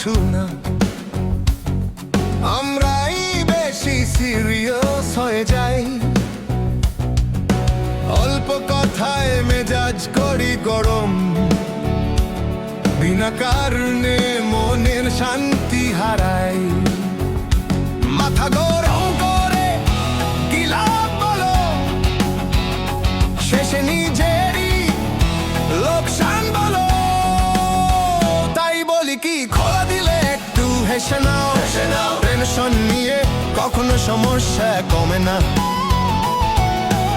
কিছু না, আমরাই বেশি সিরিয়াস হয়ে যাই। অল্প কথায় মেজাজ করি গরম, বিনা কারণে মনের শান্তি হারাই। মাথা গরম করে কি লাভ বলো, শেষে নিজেরই লোকসান বলো। তাই বলি কি, খোলা দিলে একটু হেসে নাও। টেনশন নিয়ে কখনো সমস্যা কমে না।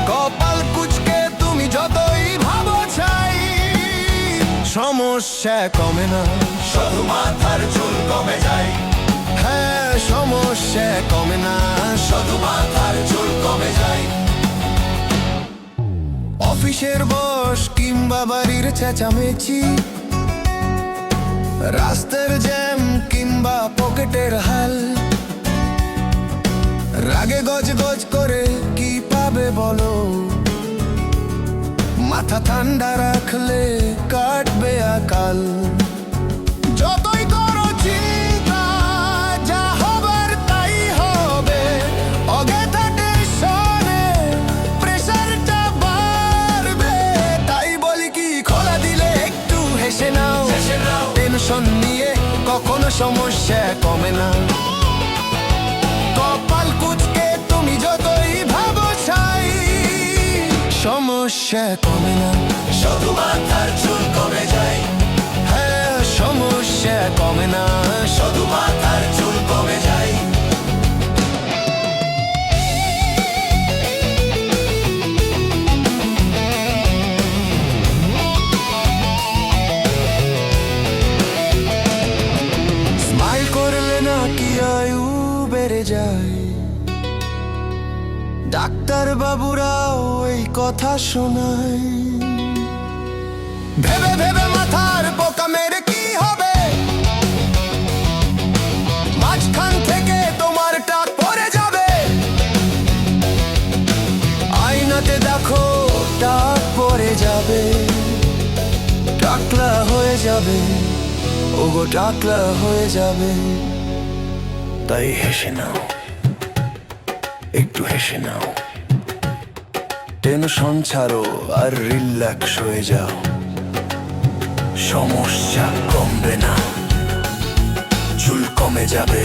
কপাল কুঁচকে তুমি যতই ভাবো চাই, সমস্যা কমে না, শুধু মাথার চুল কমে যায়। হ্যাঁ, সমস্যা কমে না, শুধু মাথার চুল কমে যায়। অফিসের বস কিংবা বাড়ির চেঁচামেচি, রাস্তার জ্যাম কিংবা পকেটের হাল, রাগে গজ গজ করে কি পাবে বলো। মাথা ঠান্ডা রাখলে কাটবে আকাল। যতই করো চিন্তা, যা হবার তাই হবে। অযথা টেনশনে প্রেশারটা বাড়বে। তাই বলি কি, খোলা দিলে একটু হেসে নাও। টেনশন নিয়ে কখনো সমস্যা কমে না। কপাল কুঁচকে তুমি যতই ভাবো চাই, সমস্যা কমে না, শুধু মাথার চুল কমে যায়। হ্যাঁ, সমস্যা কমে না, শুধু মাথার চুল কমে যায়। স্মাইল করলে নাকি আয়ু বেড়ে যায়, ডাক্তার বাবুরাও এই কথা শোনায়। ভেবে ভেবে মাথার পোকা মেরে কি হবে, মাঝখান থেকে তোমার টাক পড়ে যাবে। আয়নাতে দেখো টাক পড়ে যাবে, টাকলা হয়ে যাবে, ওগো টাকলা হয়ে যাবে। তাই হেসে নাও, একটু হেসে নাও। টেনশন ছাড়ো আর রিল্যাক্স হয়ে যাও। সমস্যা কমবে না, চুল কমে যাবে,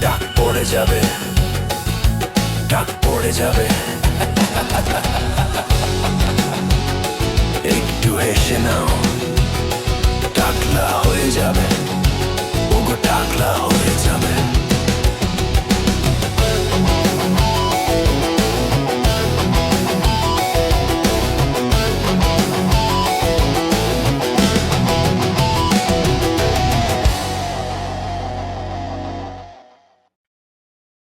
টাক পড়ে যাবে, টাক পড়ে যাবে। একটু হেসে নাও।